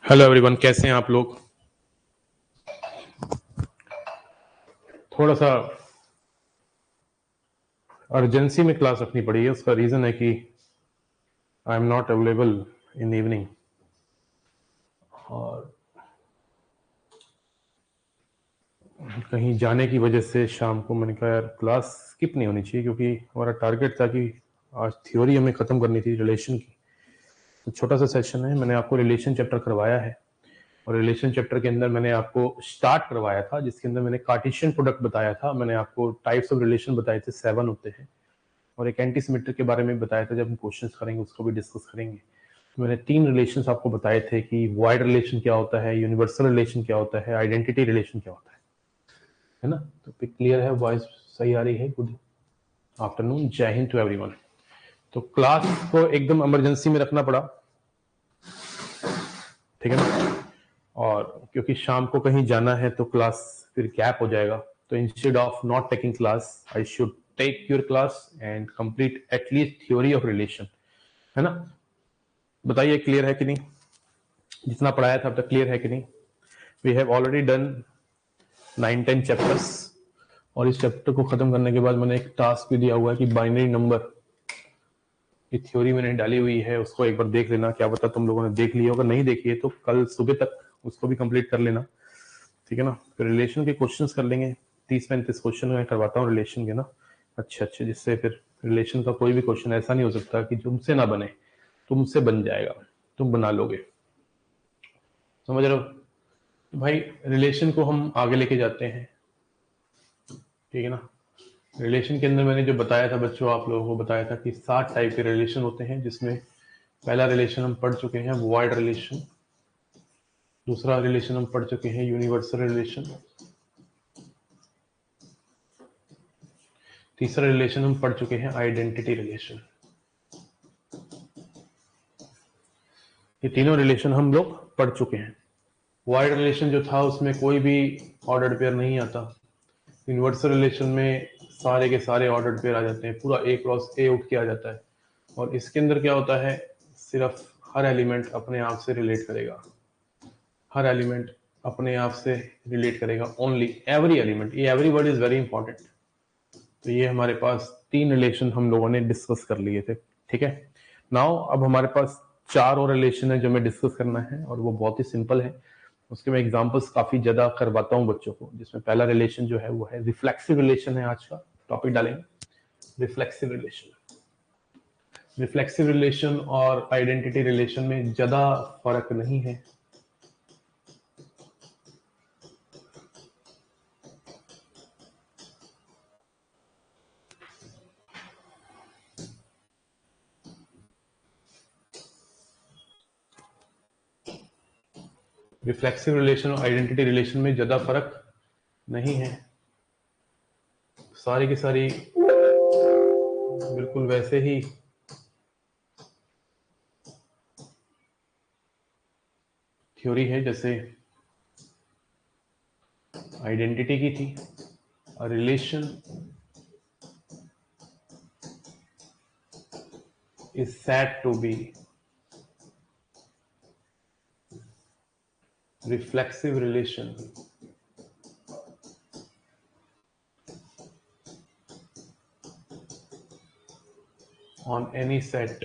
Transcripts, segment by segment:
Hello everyone, कैसे हैं आप लोग। थोड़ा सा अर्जेंसी में क्लास रखनी पड़ी है। उसका रीज़न है कि I am not available in evening, और कहीं जाने की वजह से शाम को मैंने कहा यार क्लास स्किप नहीं होनी चाहिए, क्योंकि हमारा टारगेट था कि आज थ्योरी हमें ख़त्म करनी थी रिलेशन की। तो छोटा सा सेशन है, मैंने आपको रिलेशन चैप्टर करवाया है, और रिलेशन चैप्टर के अंदर मैंने आपको स्टार्ट करवाया था, जिसके अंदर मैंने कार्टेशियन प्रोडक्ट बताया था। मैंने आपको टाइप्स ऑफ रिलेशन बताए थे, 7 होते हैं, और एक एंटी सिमेट्रिक के बारे में बताया था। जब हम क्वेश्चंस करेंगे उसको भी डिस्कस करेंगे। तो मैंने 3 रिलेशंस आपको बताए थे कि वाइड रिलेशन क्या होता है, यूनिवर्सल रिलेशन क्या होता है, आइडेंटिटी रिलेशन क्या होता है ना। तो पिक क्लियर है, वॉइस सही आ रही है। गुड आफ्टरनून, जय हिंद टू एवरीवन। तो क्लास को एकदम इमरजेंसी में रखना पड़ा, ठीक है ना, और क्योंकि शाम को कहीं जाना है तो क्लास फिर गैप हो जाएगा। तो instead of not taking class, I should take your class and complete at least theory of relation, है ना। बताइए क्लियर है कि नहीं, जितना पढ़ाया था अब तक क्लियर है कि नहीं। We have already done 9-10 chapters, और इस चैप्टर को खत्म करने के बाद मैंने एक टास्क भी दिया हुआ है कि बाइनरी नंबर की थ्योरी मैंने डाली हुई है, उसको एक बार देख लेना। क्या पता तुम लोगों ने देख लिया, अगर नहीं देखी है तो कल सुबह तक उसको भी कंप्लीट कर लेना, ठीक है ना। फिर रिलेशन के क्वेश्चंस कर लेंगे, 30-35 क्वेश्चन मैं करवाता हूँ रिलेशन के ना, अच्छे, जिससे फिर रिलेशन का कोई भी क्वेश्चन ऐसा नहीं हो सकता कि तुमसे ना बने, तुमसे बन जाएगा, तुम बना लोगे, समझ रहे हो। तो भाई रिलेशन को हम आगे लेके जाते हैं, ठीक है ना। रिलेशन के अंदर मैंने जो बताया था बच्चों, आप लोगों को बताया था कि 7 टाइप के रिलेशन होते हैं, जिसमें पहला रिलेशन हम पढ़ चुके हैं वाइड रिलेशन, दूसरा रिलेशन हम पढ़ चुके हैं यूनिवर्सल रिलेशन, तीसरा रिलेशन हम पढ़ चुके हैं आइडेंटिटी रिलेशन। ये तीनों रिलेशन हम लोग पढ़ चुके हैं। वाइड रिलेशन जो था उसमें कोई भी ऑर्डर्ड पेयर नहीं आता। यूनिवर्सल रिलेशन में सारे के सारे ऑर्डर्ड पेयर आ जाते हैं, पूरा ए क्रॉस ए उठ के आ जाता है। और इसके अंदर क्या होता है, सिर्फ हर एलिमेंट अपने आप से रिलेट करेगा, हर एलिमेंट अपने आप से रिलेट करेगा, ओनली एवरी एलिमेंट। ये every word is very important. तो ये हमारे पास 3 रिलेशन हम लोगों ने डिस्कस कर लिए थे, ठीक है। नाउ अब हमारे पास 4 और रिलेशन है जो हमें डिस्कस करना है, और वो बहुत ही सिंपल है। उसके मैं एग्जांपल्स काफी ज्यादा करवाता हूँ बच्चों को, जिसमें पहला रिलेशन जो है वो है रिफ्लेक्सिव रिलेशन है। आज का टॉपिक डालेंगे रिफ्लेक्सिव रिलेशन। रिफ्लेक्सिव रिलेशन और आइडेंटिटी रिलेशन में ज्यादा फर्क नहीं है। रिफ्लेक्सिव रिलेशन और आइडेंटिटी रिलेशन में ज्यादा फर्क नहीं है, सारी की सारी बिल्कुल वैसे ही थ्योरी है जैसे आइडेंटिटी की थी। A relation is said to be reflexive relation on any set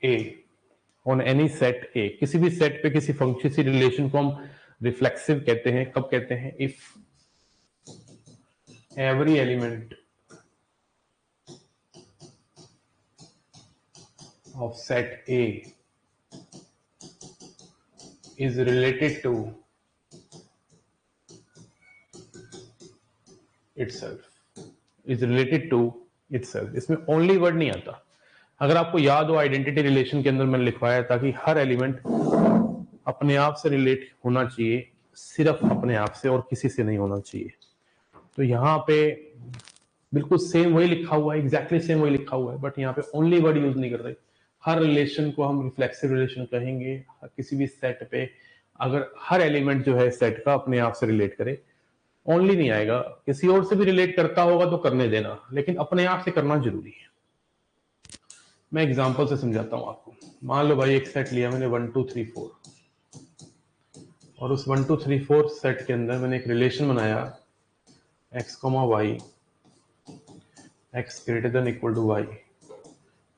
A, on any set A, किसी भी सेट पे किसी फंक्शन सी रिलेशन को हम रिफ्लेक्सिव कहते हैं। कब कहते हैं, if every element of set A is related to itself, is related to itself। इसमें ओनली वर्ड नहीं आता। अगर आपको याद हो आइडेंटिटी रिलेशन के अंदर मैंने लिखवाया था कि हर एलिमेंट अपने आप से रिलेट होना चाहिए, सिर्फ अपने आप से, और किसी से नहीं होना चाहिए। तो यहाँ पे बिल्कुल सेम वही लिखा हुआ है, एग्जैक्टली सेम वही लिखा हुआ है, बट यहाँ पे ओनली वर्ड यूज नहीं कर रहे। हर रिलेशन को हम रिफ्लेक्सिव रिलेशन कहेंगे किसी भी सेट पे, अगर हर एलिमेंट जो है सेट का अपने आप से रिलेट करे। ओनली नहीं आएगा, किसी और से भी रिलेट करता होगा तो करने देना, लेकिन अपने आप से करना जरूरी है। मैं एग्जांपल से समझाता हूं आपको। मान लो भाई एक सेट लिया मैंने 1 2 3 4, और उस 1 2 3 4 सेट के अंदर मैंने एक रिलेशन बनाया x, y, x greater than equal to y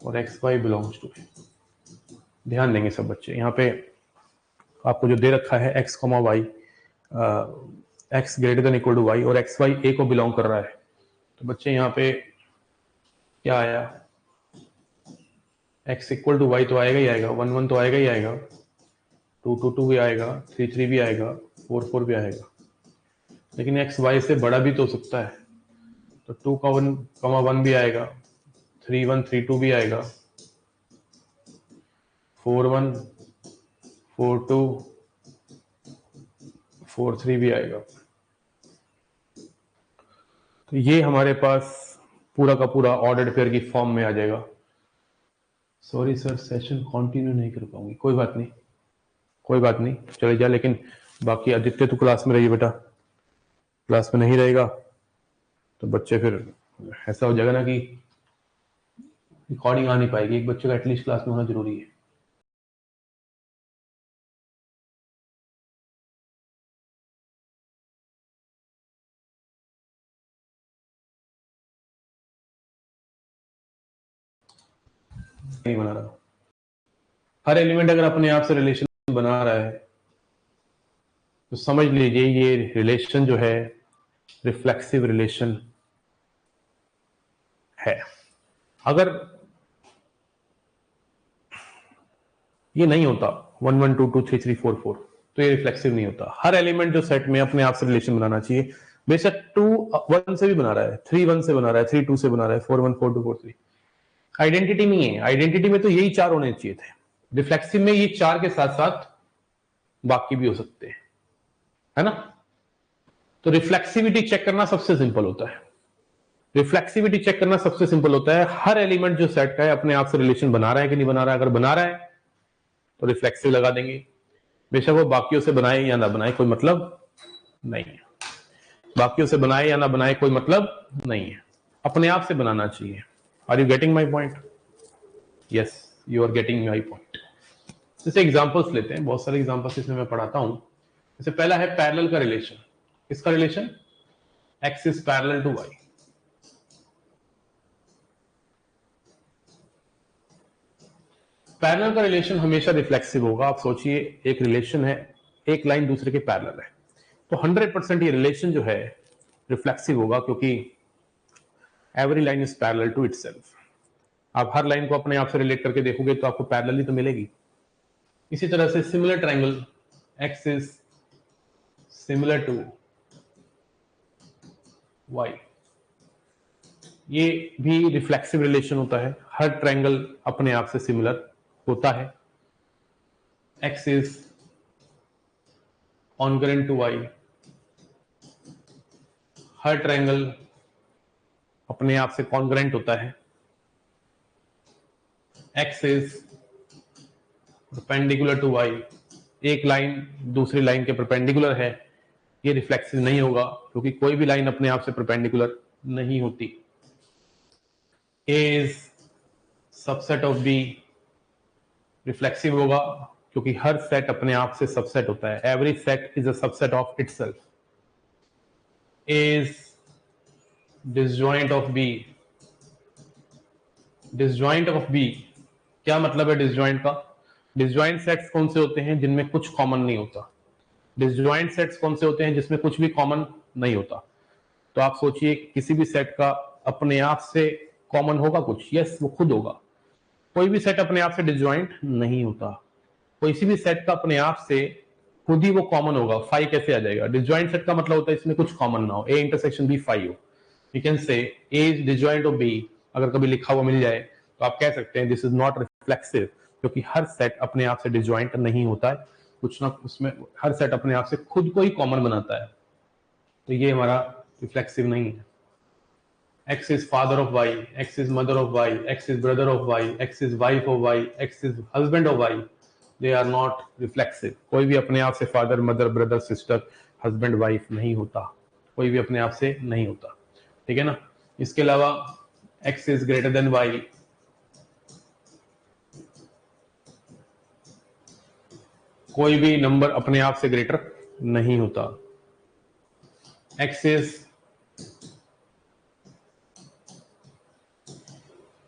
और x y belongs to a। ध्यान देंगे सब बच्चे, यहाँ पे आपको जो दे रखा है x, y, x greater than equal to y और x y a को बिलोंग कर रहा है, तो बच्चे यहाँ पे क्या आया, x इक्वल टू वाई तो आएगा ही आएगा, 1 1 तो आएगा ही आएगा, 2 2 2 भी आएगा, 3 3 भी आएगा, 4 4 भी आएगा, लेकिन x y से बड़ा भी तो हो सकता है, तो 2 का 1 भी आएगा, 3 1 3 2 भी आएगा, 4 1 4 2 4 3 भी आएगा। तो ये हमारे पास पूरा का पूरा ऑर्डर्ड पेयर की फॉर्म में आ जाएगा। सॉरी सर, सेशन कंटिन्यू नहीं कर पाऊंगी, कोई बात नहीं, कोई बात नहीं, चले जा। लेकिन बाकी आदित्य तो क्लास में रहिए बेटा, क्लास में नहीं रहेगा तो बच्चे फिर ऐसा हो जाएगा ना कि रिकॉर्डिंग आ नहीं पाएगी। एक बच्चे का एटलीस्ट क्लास में होना जरूरी है। नहीं बना रहा, हर एलिमेंट अगर अपने आप से रिलेशन बना रहा है तो समझ लीजिए ये रिलेशन जो है रिफ्लेक्सिव रिलेशन है। अगर ये नहीं होता 1 1 2 2 3 3 4 4 तो ये रिफ्लेक्सिव नहीं होता। हर एलिमेंट जो सेट में अपने आप से रिलेशन बनाना चाहिए, बेशक 2 1 से भी बना रहा है, 3 1 से बना रहा है, 3 2 से बना रहा है, 4 1 4 2 4 3, आइडेंटिटी में है। आइडेंटिटी में तो यही 4 होने चाहिए थे, रिफ्लेक्सिव में ये 4 के साथ साथ बाकी भी हो सकते हैं, है ना। तो रिफ्लेक्सिविटी चेक करना सबसे सिंपल होता है। रिफ्लेक्सिविटी चेक करना सबसे सिंपल होता है, हर एलिमेंट जो सेट का है अपने आप से रिलेशन बना रहा है कि नहीं बना रहा है। अगर बना रहा है तो रिफ्लेक्सिव लगा देंगे, बेशक वो बाकियों से बनाए या ना बनाए कोई मतलब नहीं है। बाकियों से बनाए या ना बनाए कोई मतलब नहीं है, अपने आप से बनाना चाहिए। Are you getting my point? Yes, you are getting my point. जैसे एग्जांपल्स लेते हैं, बहुत सारे एग्जांपल्स इसमें मैं पढ़ाता हूं। जैसे पहला है पैरेलल का रिलेशन। किसका relation? X is parallel to Y. Parallel का रिलेशन हमेशा रिफ्लेक्सिव होगा। आप सोचिए एक रिलेशन है, एक लाइन दूसरे के पैरेलल है, तो 100% ये रिलेशन जो है रिफ्लेक्सिव होगा, क्योंकि every line is parallel to itself. आप हर लाइन को अपने आप से रिलेट करके देखोगे तो आपको पैरेलल ही तो मिलेगी। इसी तरह से similar triangle, X is similar to Y, ये भी रिफ्लेक्सिव रिलेशन होता है। हर ट्रायंगल अपने आप से सिमिलर होता है। X is congruent to Y, हर ट्रायंगल अपने आप से कॉन्ग्रुएंट होता है। X is perpendicular to Y, एक लाइन दूसरी लाइन के परपेंडिकुलर है, ये रिफ्लेक्सिव नहीं होगा, क्योंकि कोई भी लाइन अपने आप से परपेंडिकुलर नहीं होती। A is subset of B, reflexive होगा, क्योंकि हर सेट अपने आप से सबसेट होता है। Every set is a subset of itself. A is disjoint of B, disjoint of B क्या मतलब है डिसजॉइंट का? डिसजॉइंट सेट्स कौन से होते हैं जिनमें कुछ कॉमन नहीं होता। डिसजॉइंट सेट्स कौन से होते हैं जिसमें कुछ भी कॉमन नहीं होता। तो आप सोचिए किसी भी सेट का अपने आप से कॉमन होगा कुछ? यस, वो खुद होगा। कोई भी सेट अपने आप से डिसजॉइंट नहीं होता। किसी भी सेट का अपने आप से खुद ही वो कॉमन होगा। फाई कैसे आ जाएगा? डिसजॉइंट सेट का मतलब होता है इसमें कुछ कॉमन ना हो, ए इंटरसेक्शन बी फाई हो। You can say A is disjoint of B, अगर कभी लिखा हुआ मिल जाए तो आप कह सकते हैं दिस इज नॉट रिफ्लेक्सिव, क्योंकि हर सेट अपने आप से डिसजॉइंट नहीं होता है, कुछ ना उसमें हर सेट अपने आप से खुद को ही कॉमन बनाता है, तो ये हमारा रिफ्लेक्सिव नहीं है। X is father of Y, X is mother of Y, X is brother of Y, X is wife of Y, X is husband of Y. They are not reflexive. कोई भी अपने आप से father, mother, brother, sister, husband, wife नहीं होता। कोई भी अपने आप से नहीं होता, ठीक है ना। इसके अलावा X is greater than Y, कोई भी नंबर अपने आप से ग्रेटर नहीं होता। x इज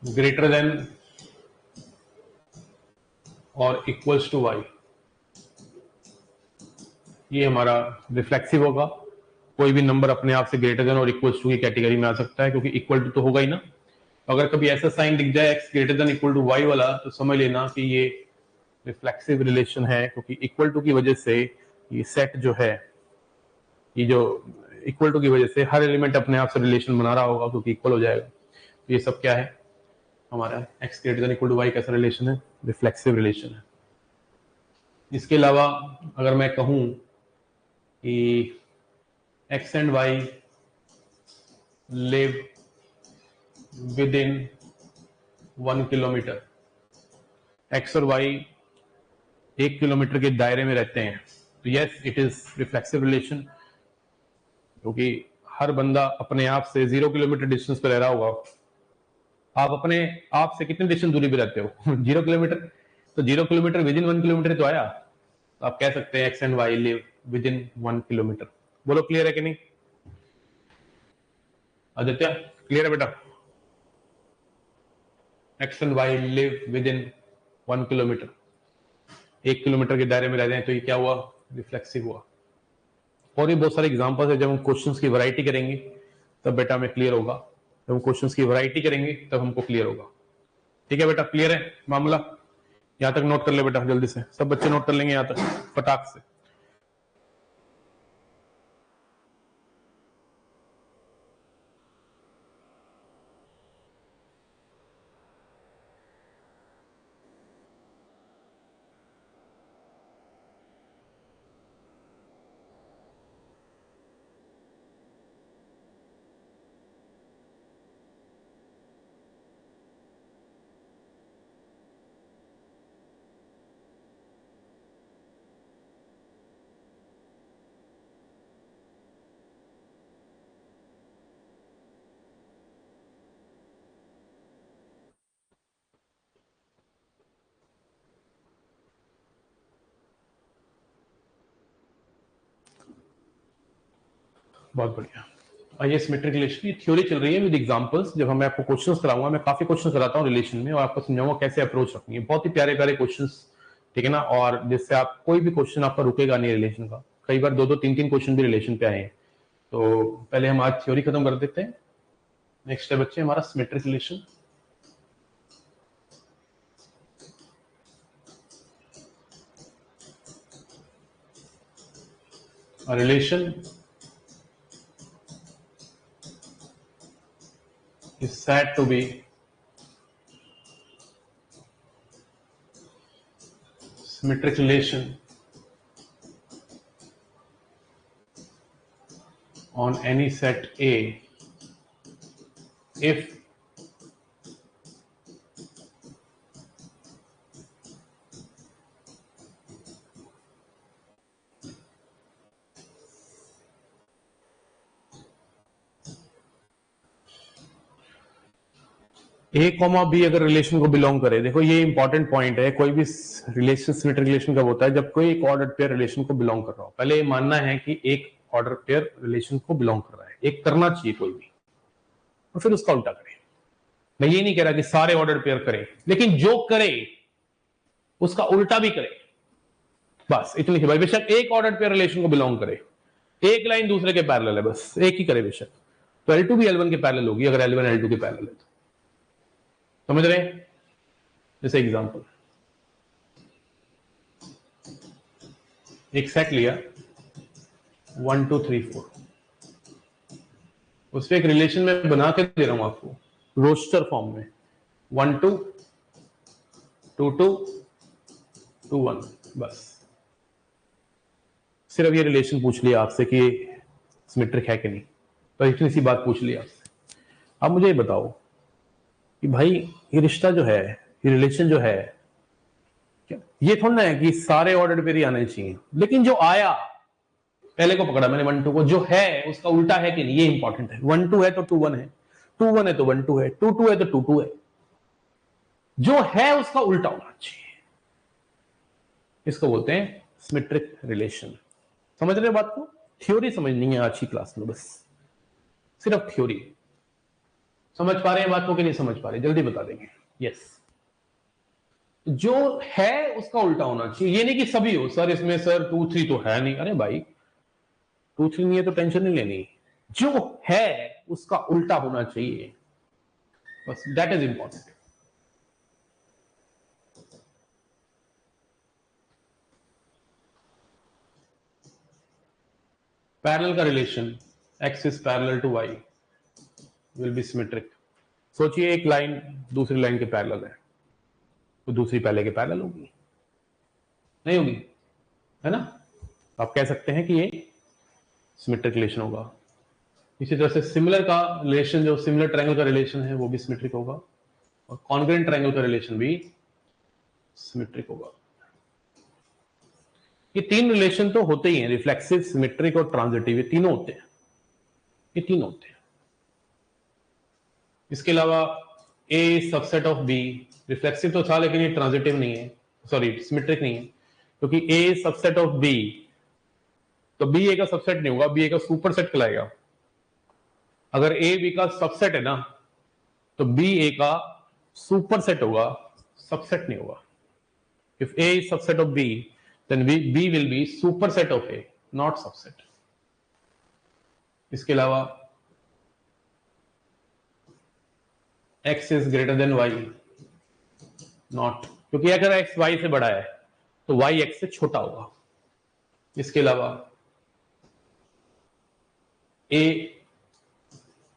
ग्रेटर देन और इक्वल्स टू y, ये हमारा रिफ्लेक्सिव होगा। कोई भी नंबर अपने आप से ग्रेटर देन और इक्वल्स टू की कैटेगरी में आ सकता है, क्योंकि इक्वल टू तो होगा ही ना। अगर कभी ऐसा साइन दिख जाए x greater than equal to y वाला, तो समझ लेना कि ये रिफ्लेक्सिव रिलेशन है, क्योंकि इक्वल टू की वजह से ये सेट जो है, ये जो इक्वल टू की वजह से हर एलिमेंट अपने आप से रिलेशन बना रहा होगा, क्योंकि इक्वल हो जाएगा। तो ये सब क्या है, हमारा x greater than equal to y कैसा रिलेशन है, रिफ्लेक्सिव रिलेशन है। इसके अलावा अगर मैं कहूं कि x and y live within 1 kilometre, x और y 1 किलोमीटर के दायरे में रहते हैं, तो yes it is reflexive relation, क्योंकि हर बंदा अपने आप से 0 किलोमीटर डिस्टेंस पे रह रहा होगा। आप अपने आप से कितने डिस्टेंस दूरी पे रहते हो 0 किलोमीटर, तो 0 किलोमीटर विद इन 1 किलोमीटर तो आया। तो आप कह सकते हैं X and Y live within 1 kilometre. बोलो क्लियर है कि नहीं आदित्य, क्लियर है बेटा? X and Y live within 1 kilometre, 1 kilometre के दायरे में रहते हैं, तो ये क्या हुआ, रिफ्लेक्सिव हुआ। और भी बहुत सारे एग्जांपल्स है, जब हम क्वेश्चंस की वैरायटी करेंगे तब बेटा हमें क्लियर होगा, जब हम क्वेश्चंस की वैरायटी करेंगे तब हमको क्लियर होगा। ठीक है बेटा, क्लियर है मामला? यहां तक नोट कर ले बेटा, जल्दी से सब बच्चे नोट कर लेंगे यहां तक फटाक से। बहुत बढ़िया। आइए सिमेट्रिक रिलेशन की थ्योरी चल रही है विद एग्जांपल्स। जब मैं आपको क्वेश्चंस कराऊंगा, मैं काफी क्वेश्चंस कराता हूं रिलेशन में, और आपको समझाऊंगा कैसे अप्रोच रखनी है। बहुत ही प्यारे प्यारे क्वेश्चंस, ठीक है ना, और जिससे आप कोई भी क्वेश्चन आपका रुकेगा नहीं रिलेशन का। कई बार 2-2 3-3 क्वेश्चन भी रिलेशन पे आए हैं। तो पहले हम आज थ्योरी खत्म कर देते हैं। नेक्स्ट है बच्चे हमारा symmetric relation. Relation is said to be symmetric relation on any set A if A comma B अगर रिलेशन को बिलोंग करे। देखो ये इंपॉर्टेंट पॉइंट है, कोई भी रिलेशन सिमेट्रिक रिलेशन कब होता है, जब कोई एक ऑर्डर पेयर रिलेशन को बिलोंग कर रहा हो। पहले ये मानना है कि एक ऑर्डर पेयर रिलेशन को बिलोंग कर रहा है, एक करना चाहिए कोई भी, और फिर उसका उल्टा करे। मैं ये नहीं कह रहा कि सारे ऑर्डर पेयर करे, लेकिन जो करे उसका उल्टा भी करे, बस इतनी सी बात। बेशक एक ऑर्डर पेयर रिलेशन को बिलोंग करे, एक लाइन दूसरे के पैरेलल है, बस एक ही करे बेशक, तो L2 भी L1 के पैरेलल होगी अगर L1 L2 के पैरेलल है तो। समझ रहे हैं? जैसे एग्जांपल, एक सेट लिया 1 2 3 4, उसपे एक रिलेशन में बना के दे रहा हूं आपको रोस्टर फॉर्म में, 1 2 2 2 2 1, बस सिर्फ ये रिलेशन पूछ लिया आपसे कि सिमेट्रिक है कि नहीं, तो इतनी सी बात पूछ ली आपसे। अब मुझे ये बताओ कि भाई ये रिश्ता जो है, ये रिलेशन जो है, ये थोड़ा ना है कि सारे ऑर्डर पेयर ही आने चाहिए, लेकिन जो आया पहले को पकड़ा मैंने 1 2 को, जो है उसका उल्टा है कि नहीं, ये इंपॉर्टेंट है। 1 2 है तो 2 1 है, 2 1 है तो 1 2 है, 2 2 है तो 2 2 है, जो है उसका उल्टा होना चाहिए। इसको बोलते हैं सिमेट्रिक रिलेशन। समझ रहे हो बात को? थ्योरी समझनी है आज की क्लास में, बस सिर्फ थ्योरी। समझ पा रहे हैं बात को कि नहीं समझ पा रहे? जल्दी बता देंगे। यस, जो है उसका उल्टा होना चाहिए। ये नहीं कि सभी हो, सर इसमें सर 2 3 तो है नहीं। अरे भाई 2 3 नहीं है तो टेंशन नहीं लेनी, जो है उसका उल्टा होना चाहिए, बस दैट इज इंपॉर्टेंट। पैरेलल का relation x is parallel to y will be symmetric. सोचिए एक लाइन दूसरी लाइन के पैरेलल है, तो दूसरी पहले के पैरेलल होगी, नहीं होगी? है ना? तो आप कह सकते हैं कि ये सिमेट्रिक रिलेशन होगा। इसी तरह से सिमिलर का रिलेशन, जो सिमिलर ट्रायंगल का रिलेशन है, वो भी सिमेट्रिक होगा, और कॉन्ग्रुएंट ट्रायंगल का रिलेशन भी सिमेट्रिक होगा। ये 3 रिलेशन तो होते ही हैं, रिफ्लेक्सिव, सिमेट्रिक और ट्रांजिटिव, ये तीनों होते हैं, ये तीनों होते हैं। इसके अलावा A subset of B, reflexive तो था लेकिन ये ट्रांजिटिव नहीं है, सॉरी सिमेट्रिक नहीं है, क्योंकि A सबसेट ऑफ B, तो B A का सबसेट नहीं होगा, B A का सुपरसेट कहलाएगा। अगर A B का सबसेट है ना, तो B A का सुपरसेट होगा, सबसेट नहीं होगा। If A is subset of B, then B will be superset of A, not subset. इसके अलावा x is greater than y, not, क्योंकि अगर x y से बड़ा है तो y x से छोटा होगा। इसके अलावा A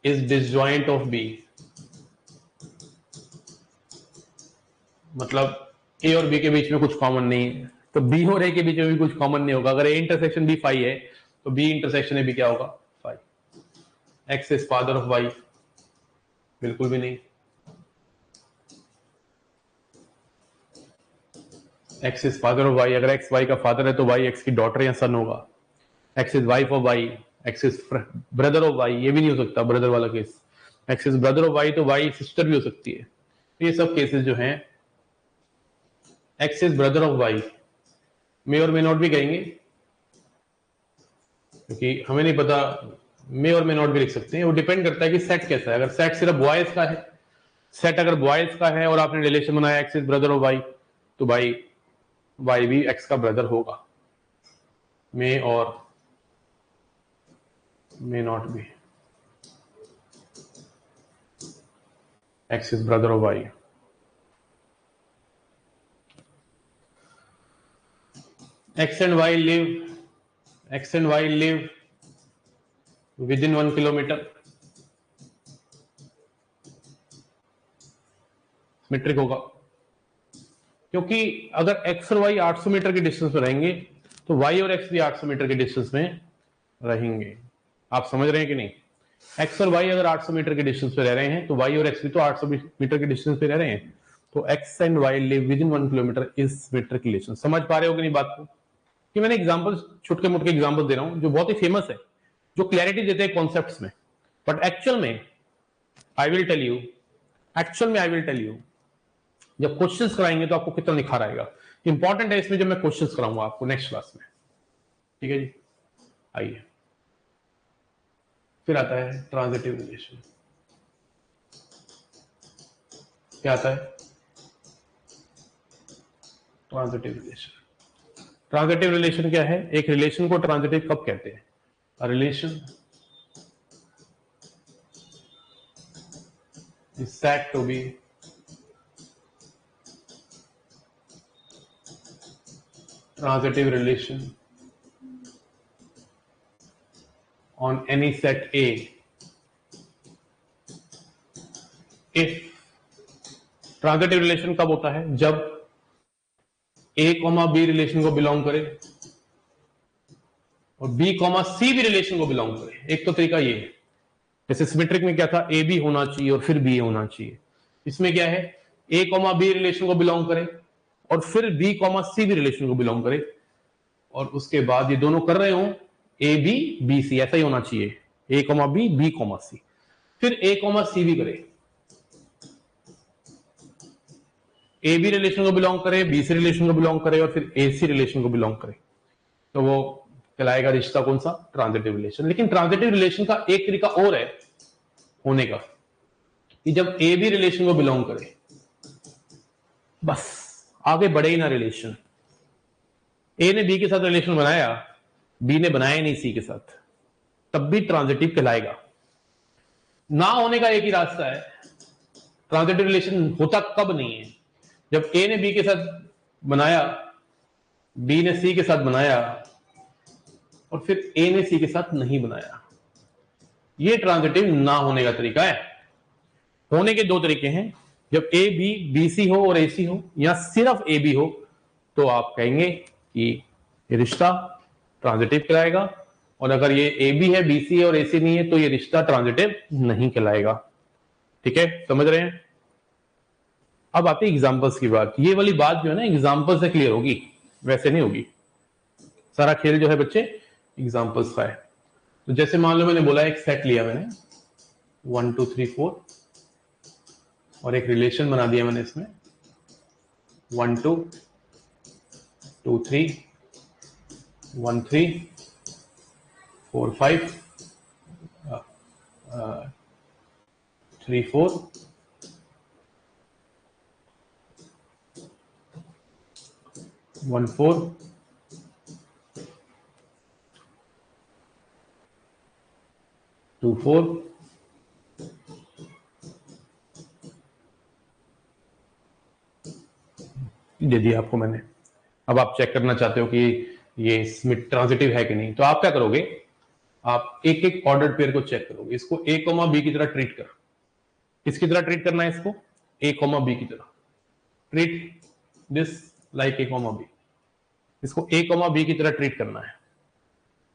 is disjoint of B, मतलब A और B के बीच में कुछ कॉमन नहीं है, तो B और A के बीच में भी कुछ कॉमन नहीं होगा। अगर A इंटरसेक्शन B फाई है तो B इंटरसेक्शन A भी क्या होगा? Phi. X is father of Y, बिल्कुल भी नहीं। X is father of Y, अगर X Y का फादर है तो Y X की डॉटर या सन होगा। X is wife of Y, X is brother of Y, ये भी नहीं हो सकता ब्रदर वाला case. X is brother of Y तो Y सिस्टर भी हो सकती है। ये सब केसेस जो हैं, X is brother of Y, मे और मे नॉट भी कहेंगे, क्योंकि हमें नहीं पता, मे और मे नॉट भी लिख सकते हैं। वो डिपेंड करता है कि सेट कैसा है। अगर सेट सिर्फ बॉयज का है, सेट अगर बॉयज का है और आपने रिलेशन बनाया X is brother of Y, तो भाई Y भी X का ब्रदर होगा, मे और मे नॉट भी। X is brother of Y। X and Y live within 1 kilometer, symmetric होगा, क्योंकि अगर X और Y 800 मीटर के डिस्टेंस में रहेंगे तो Y और X भी 800 मीटर के डिस्टेंस में रहेंगे। आप समझ रहे हैं कि नहीं? X और Y अगर 800 मीटर के डिस्टेंस पे रह रहे हैं तो Y और X भी तो 800 मीटर के डिस्टेंस पे रह रहे हैं, तो X and Y live within 1 kilometer is symmetric relation. समझ पा रहे हो कि नहीं बात को? कि मैंने एग्जांपल, छोटे मोटे एग्जांपल दे रहा हूं जो बहुत ही फेमस है, जो क्लैरिटी देते हैं कॉन्सेप्ट्स में, बट एक्चुअल में आई विल टेल यू जब क्वेश्चंस कराएंगे तो आपको कितना निखार आएगा। इंपॉर्टेंट है इसमें जब मैं क्वेश्चंस कराऊंगा आपको नेक्स्ट क्लास में। ठीक है जी, आइए फिर आता है ट्रांजिटिव रिलेशन। क्या आता है? Transitive relation. ट्रांजिटिव रिलेशन क्या है? एक रिलेशन को ट्रांजिटिव कब कहते हैं? A relation is said to be transitive relation on any set A if transitive relation कब होता है? जब A, B रिलेशन को बिलोंग करे और B, C भी रिलेशन को बिलोंग करे। एक तो तरीका ये है, जैसे सिमेट्रिक में क्या था, A B होना चाहिए और फिर B होना चाहिए। इसमें क्या है, A, B रिलेशन को बिलोंग करे और फिर B, C भी रिलेशन को बिलोंग करे, और उसके बाद ये दोनों कर रहे हो A B B C, ऐसा ही होना चाहिए, A, B B, C, फिर A, C भी करे, A B रिलेशन को बिलोंग करे, B C रिलेशन को बिलोंग करे और फिर A C रिलेशन को बिलोंग करे। तो वो कहलाएगा रिश्ता कौन सा, ट्रांजिटिव रिलेशन। लेकिन ट्रांजिटिव रिलेशन का एक तरीका और है होने का, कि जब ए बी रिलेशन को बिलोंग करे, बस आगे बढ़े ही ना रिलेशन। ए ने बी के साथ रिलेशन बनाया, बी ने बनाया नहीं सी के साथ, तब भी ट्रांजिटिव कहलाएगा। ना होने का एक ही रास्ता है, ट्रांजिटिव रिलेशन होता कब नहीं है, जब ए ने बी के साथ बनाया, बी ने सी के साथ बनाया, और फिर ए ने सी के साथ नहीं बनाया। ये ट्रांजिटिव ना होने का तरीका है। होने के दो तरीके हैं, जब ए बी बी सी हो और ए सी हो, या सिर्फ ए बी हो, तो आप कहेंगे कि ये रिश्ता ट्रांजिटिव कहलाएगा, और अगर ये ए बी है, बी सी है और ए सी नहीं है, तो ये रिश्ता ट्रांजिटिव नहीं कहलाएगा। ठीक है, समझ रहे हैं? अब आती है एग्जांपल्स की बात। ये वाली बात जो है ना एग्जांपल से क्लियर होगी, वैसे नहीं होगी। सारा खेल जो है बच्चे एग्जांपल्स का है। तो जैसे मान लो मैंने बोला एक सेट लिया मैंने 1 2 3 4, और एक रिलेशन बना दिया मैंने इसमें 1 2 2 3 1 3 4 5 3 4 1 4 2 4 दे दिया आपको मैंने। अब आप चेक करना चाहते हो कि ये इसमें ट्रांजिटिव है कि नहीं, तो आप क्या करोगे, आप एक एक ऑर्डर्ड पेयर को चेक करोगे। इसको ए कॉमा बी की तरह ट्रीट कर, किसकी तरह ट्रीट करना है इसको, ए कॉमा बी की तरह। Treat this like A comma B, इसको ए कॉमा बी की तरह ट्रीट करना है।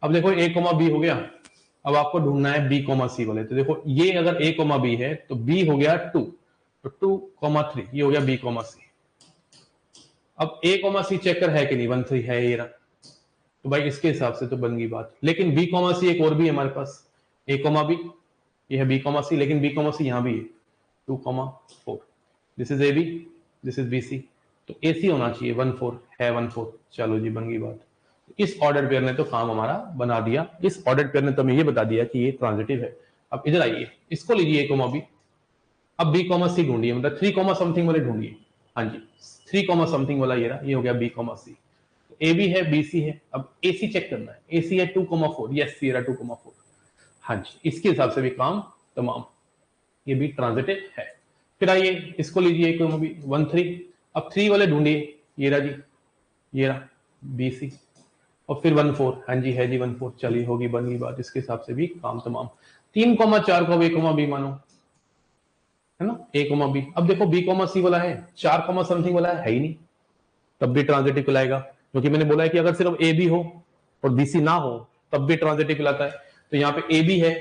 अब देखो ए कॉमा बी हो गया, अब आपको ढूंढना है बी कॉमा सी वाले। तो देखो ये अगर ए कॉमा बी है तो बी हो गया 2, तो 2 कॉमा 3 ये हो गया बी कॉमा सी। अब ए कॉमा सी चेक कर है कि नहीं, 1 3 है ये रहा, तो भाई इसके हिसाब से तो बन गई बात। लेकिन बी कॉमा सी एक और भी है हमारे पास, ए कॉमा बी, ये है बी कॉमा सी, लेकिन बी कॉमा सी यहां भी है 2 comma 4, this is A B, this is B C, तो ए सी होना चाहिए 1 4 है 1 4। चलो जी बन गई बात। इस ऑर्डर पेयर ने तो काम हमारा बना दिया, इस ऑर्डर पेयर ने तो हमें ये बता दिया कि ये ट्रांजिटिव है। अब इधर आइए, इसको लीजिए ए कॉमा बी, अब बी कॉमा सी ढूंढिए, मतलब 3 कॉमा समथिंग वाले ढूंढिए। हाँ जी 3 कॉमा समथिंग वाला ये रहा, ये हो गया B comma C. A B है बी सी है, अब ए सी चेक करना है, ए सी है 2 कॉमा 4, यस ये रहा 2 कॉमा 4। हाँ जी इसके हिसाब से भी काम तमाम, ये भी ट्रांजिटिव है। फिर आइए इसको लीजिए ए कॉमा बी 1 3, अब 3 वाले ढूंढिए, ये रहा जी, ये रहा बी सी, और फिर 1 4, हाँ जी है जी 1 4, चलिए होगी बन गई बात, इसके हिसाब से भी काम तमाम। 3 कॉमा 4 को ए कॉमा बी मानो, है ना, ए कॉमा बी। अब देखो बी कॉमा सी वाला है, 4 कॉमा समथिंग वाला है ही नहीं, तब भी ट्रांजिटिव कहलाएगा, क्योंकि मैंने बोला है कि अगर सिर्फ ए बी हो और बी सी ना हो तब भी ट्रांजिटिव कहलाता है। तो यहाँ पे ए बी है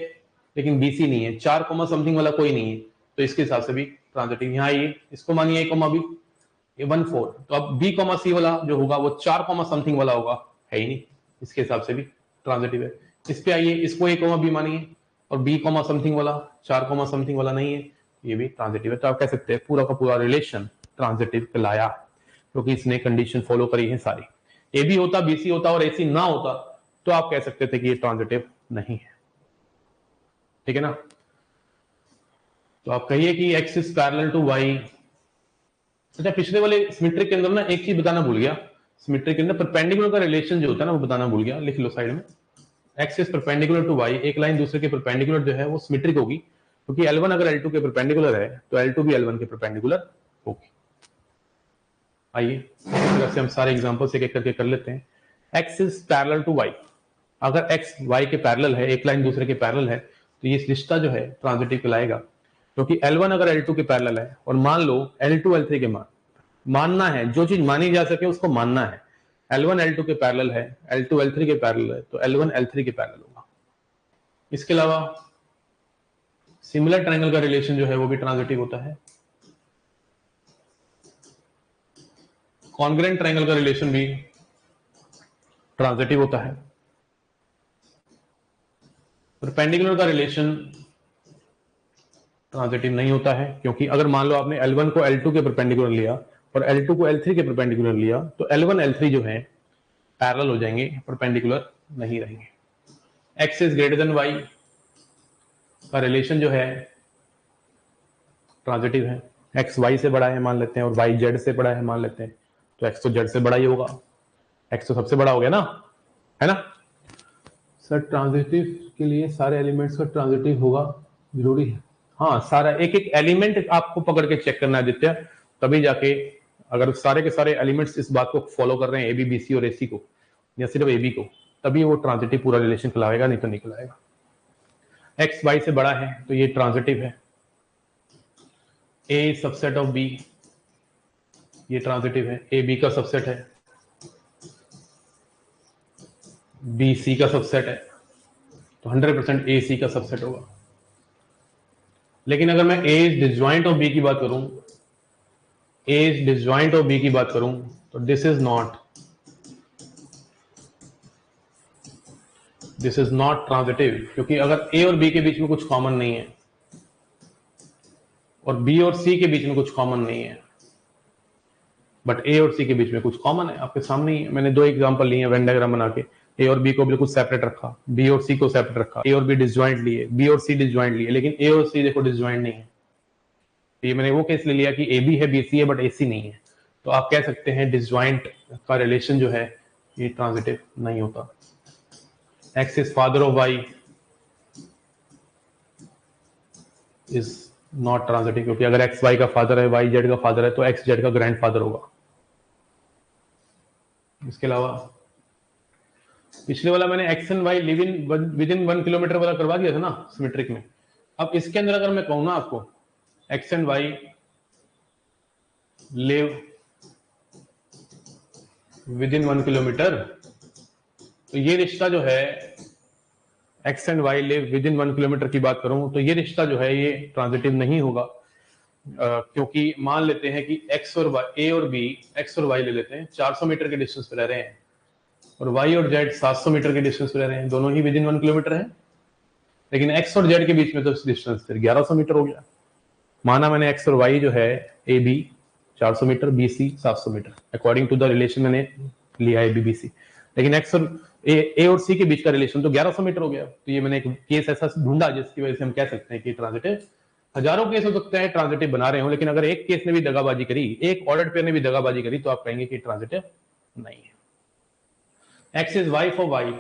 लेकिन बी सी नहीं है, 4 कॉमा समथिंग वाला कोई नहीं है, तो इसके हिसाब से भी ट्रांजिटिव। यहाँ आइए इसको मानिए ए कॉमा बी, ये 1 4, तो अब बी कॉमा सी वाला जो होगा वो 4 कॉमा समथिंग वाला होगा, है ही नहीं, इसके हिसाब से भी ट्रांजिटिव है। इस पे आइए, इसको ए कॉमा बी मानिए, और बी कॉमा समथिंग वाला 4 कॉमा समथिंग वाला नहीं है, ये भी ट्रांजिटिव है। तो आप कह सकते हैं पूरा का पूरा रिलेशन ट्रांजिटिव कहलाया, क्योंकि इसने कंडीशन फॉलो करी है सारी। ए बी होता, बी सी होता और ए सी ना होता तो आप कह सकते थे कि ये ट्रांजिटिव नहीं है। ठीक है ना, तो आप कहिए कि x is parallel to y। अच्छा पिछले वाले सिमेट्रिक के अंदर ना एक चीज बताना भूल गया, सिमेट्रिक के अंदर परपेंडिकुलर का रिलेशन जो होता है ना वो बताना भूल गया, लिख लो साइड में, x is perpendicular to y, एक लाइन दूसरे के परपेंडिकुलर जो है वो सिमेट्रिक होगी, क्योंकि L1 अगर L2 के परपेंडिकुलर है तो L2 भी L1 के परपेंडिकुलर होगी। आइए इस तरह से हम सारे एग्जांपल्स एक एक करके कर लेते हैं। x is parallel to y, अगर x y के पैरेलल है, एक लाइन दूसरे के पैरेलल है, तो ये रिश्ता जो है ट्रांजिटिव कहलाएगा, क्योंकि L1 अगर L2 के पैरेलल है और मान लो L2 L3 के मानना है, जो चीज मानी जा सके उसको मानना है। L1 L2 के पैरेलल है, L2 L3 के पैरेलल है, तो L1 L3 के पैरेलल होगा। इसके अलावा सिमिलर ट्रायंगल का रिलेशन जो है वो भी ट्रांजिटिव होता है। कॉन्ग्रेंट ट्रायंगल का रिलेशन भी ट्रांजिटिव होता है। परपेंडिकुलर का रिलेशन ट्रांजिटिव नहीं होता है, क्योंकि अगर मान लो आपने L1 को L2 के परपेंडिकुलर लिया और L2 को L3 के परपेंडिकुलर लिया, तो L1 L3 जो है पैरेलल हो जाएंगे, परपेंडिकुलर नहीं रहेंगे। X is greater than Y का रिलेशन जो है ट्रांजिटिव है। एक्स वाई से बड़ा है मान लेते हैं और वाई जेड से बड़ा है मान लेते हैं, तो एक्स तो जेड से बड़ा ही होगा, एक्स तो सबसे बड़ा हो गया ना, है ना सर। ट्रांजिटिव के लिए सारे एलिमेंट्स का ट्रांजिटिव होगा जरूरी है? हाँ, सारा एक एक एलिमेंट आपको पकड़ के चेक करना है आदित्य, तभी जाके, अगर सारे के सारे एलिमेंट्स इस बात को फॉलो कर रहे हैं, ए बी बी सी और ए सी को, या सिर्फ ए बी को, तभी वो ट्रांजिटिव पूरा रिलेशन कहलाएगा, नहीं तो नहीं कहलाएगा। एक्स वाई से बड़ा है तो ये ट्रांजिटिव है। ए सबसेट ऑफ बी, ये ट्रांजिटिव है। ए बी का सबसेट है, बी सी का सबसेट है, तो 100% ए सी का सबसेट होगा। लेकिन अगर मैं ए इज डिसजॉइंट ऑफ बी की बात करूं, ए इज डिसजॉइंट ऑफ बी की बात करूं, तो दिस इज नॉट ट्रांजिटिव, क्योंकि अगर ए और बी के बीच में कुछ कॉमन नहीं है और बी और सी के बीच में कुछ कॉमन नहीं है, बट ए और सी के बीच में कुछ कॉमन है, आपके सामने ही है। मैंने दो एग्जांपल लिए हैं वेन डायग्राम बना के, ए और बी को बिल्कुल सेपरेट रखा, बी और सी को सेपरेट रखा, ए और बी डिसजॉइंट लिए, बी और सी डिसजॉइंट लिए, लेकिन ए और सी देखो डिसजॉइंट नहीं है। ये मैंने वो केस ले लिया कि ए बी है, बी सी है, बट ए सी नहीं है, तो आप कह सकते हैं डिसजॉइंट का रिलेशन जो है ये ट्रांजिटिव नहीं होता। X is father of Y is not transitive, क्योंकि अगर एक्स वाई का फादर है, वाई जेड का फादर है, तो एक्स जेड का ग्रैंडफादर होगा। इसके अलावा पिछले वाला मैंने X and Y live in within 1 kilometre वाला करवा दिया था ना सिमेट्रिक में। अब इसके अंदर अगर मैं कहूं ना आपको X and Y live within 1 kilometre, तो ये रिश्ता जो है X and Y live within 1 kilometre की बात करूं, तो ये रिश्ता जो है ये ट्रांजिटिव नहीं होगा, क्योंकि मान लेते हैं कि एक्स और वाई, ए और बी, एक्स और वाई ले लेते हैं, 400 मीटर के डिस्टेंस पे रह रहे हैं, और वाई और जेड 700 मीटर के डिस्टेंस पे रह रहे हैं, दोनों ही विद इन 1 किलोमीटर है, लेकिन एक्स और जेड के बीच में तो डिस्टेंस फिर 1100 मीटर हो गया। माना मैंने एक्स और वाई जो है A B 400 metre, B C 700 metre, according to the relation मैंने लिया है बी बी सी, लेकिन एक्स और ए और सी के बीच का रिलेशन तो 1100 मीटर हो गया। तो ये मैंने एक केस ऐसा ढूंढा जिसकी वजह से हम कह सकते हैं कि ट्रांजिटिव। हजारों केस हो सकते हैं ट्रांजिटिव बना रहे हो, लेकिन अगर एक केस ने भी दगाबाजी करी, एक ऑर्डर पेयर ने भी दगाबाजी करी, तो आप कहेंगे कि ट्रांजिटिव नहीं है। X is wife of Y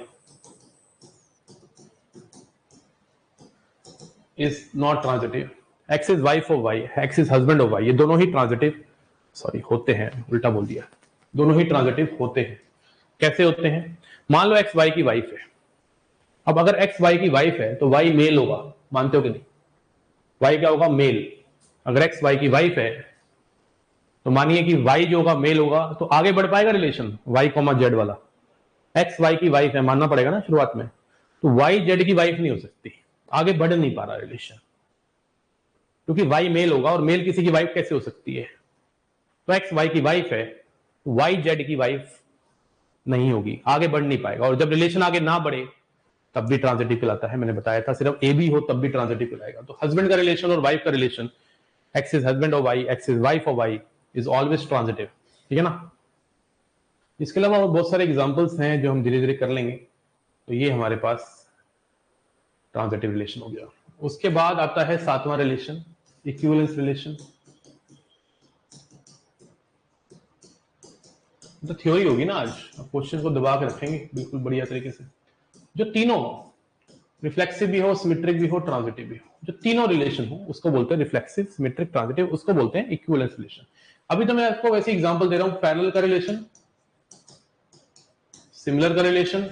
is not transitive. X is wife of Y, X is husband of Y, ये दोनों ही ट्रांजिटिव होते हैं, उल्टा बोल दिया, दोनों ही ट्रांजिटिव होते हैं। कैसे होते हैं? मान लो एक्स वाई की वाइफ है। अब अगर एक्स वाई की वाइफ है तो वाई मेल होगा, मानते हो कि नहीं? वाई क्या होगा? मेल। अगर एक्स वाई की वाइफ है तो मानिए कि वाई जो होगा मेल होगा, तो आगे बढ़ पाएगा रिलेशन वाई कॉमा जेड वाला। एक्स वाई की वाइफ है, मानना पड़ेगा ना शुरुआत में, तो वाई जेड की वाइफ नहीं हो सकती, आगे बढ़ नहीं पा रहा रिलेशन, क्योंकि वाई मेल होगा और मेल किसी की वाइफ कैसे हो सकती है? तो एक्स वाई की वाइफ है, वाई जेड की वाइफ नहीं होगी, आगे बढ़ नहीं पाएगा, और जब रिलेशन आगे ना बढ़े तब भी ट्रांजिटिव कहलाता है। मैंने बताया था सिर्फ ए बी हो तब भी ट्रांजिटिव कहलाएगा। तो हस्बैंड का रिलेशन और वाइफ का relation, X is husband of Y, X is wife of Y, is always transitive, ठीक है ना। इसके अलावा और बहुत सारे एग्जांपल्स हैं जो हम धीरे धीरे कर लेंगे। तो ये हमारे पास ट्रांजिटिव रिलेशन हो गया। उसके बाद आता है 7वां रिलेशन, इक्विवेलेंस रिलेशन। तो थ्योरी होगी ना आज, क्वेश्चन को दबा के रखेंगे बिल्कुल बढ़िया तरीके से। जो तीनों रिफ्लेक्सिव भी हो, सिमेट्रिक भी हो, ट्रांजिटिव भी हो, जो तीनों रिलेशन हो उसको बोलते हैं रिफ्लेक्सिव, सिमेट्रिक, ट्रांजिटिव, उसको बोलते हैं इक्विवेलेंस रिलेशन। अभी तो मैं आपको वैसे एग्जांपल दे रहा हूं, पैरेलल का रिलेशन, सिमिलर का रिलेशन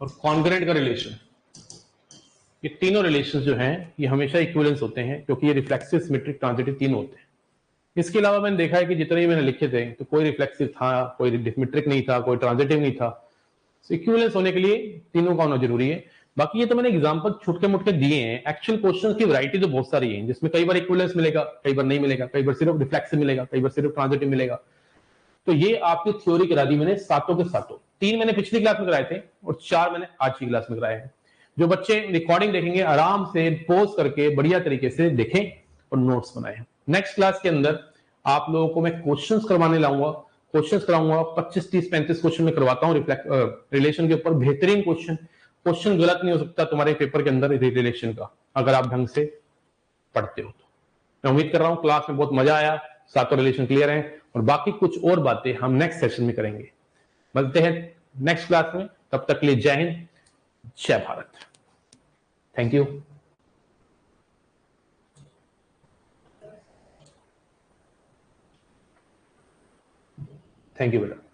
और कॉन्ग्रुएंट का रिलेशन। ये तीनों रिलेशंस जो हैं ये हमेशा इक्विवेलेंस होते हैं, क्योंकि ये रिफ्लेक्सिव, सिमेट्रिक, ट्रांजिटिव तीनों होते हैं। इसके अलावा मैंने देखा है कि जितने मैंने लिखे थे तो कोई रिफ्लेक्सिव था, कोई सिमेट्रिक नहीं था, कोई ट्रांजिटिव नहीं था। इक्विवेलेंस होने के लिए तीनों का होना जरूरी है। बाकी ये तो मैंने एग्जांपल छुटके मुटके दिए हैं, एक्चुअल क्वेश्चंस की वैरायटी तो बहुत सारी है, जिसमें कई बार इक्विवेलेंस मिलेगा, कई बार नहीं मिलेगा, कई बार सिर्फ रिफ्लेक्सिव मिलेगा, कई बार सिर्फ ट्रांजिटिव मिलेगा। तो ये आपकी थ्योरी करा दी मैंने सातों के सातों। 3 मैंने पिछली क्लास में कराए थे और 4 मैंने आज की क्लास में कराए हैं। जो बच्चे रिकॉर्डिंग देखेंगे आराम से पॉज करके बढ़िया तरीके से देखें और नोट्स बनाए। नेक्स्ट क्लास के अंदर आप लोगों को मैं क्वेश्चंस करवाने लाऊंगा, क्वेश्चंस कराऊंगा, 25 30 35 क्वेश्चन में करवाता हूँ रिलेशन के ऊपर। बेहतरीन क्वेश्चन गलत नहीं हो सकता तुम्हारे पेपर के अंदर रिलेशन का, अगर आप ढंग से पढ़ते हो तो। मैं उम्मीद कर रहा हूं क्लास में बहुत मजा आया, सातों रिलेशन क्लियर हैं, और बाकी कुछ और बातें हम नेक्स्ट सेशन में करेंगे। मिलते हैं नेक्स्ट क्लास में, तब तक के लिए जय हिंद, जय Bharat. Thank you. Thank you बेटा।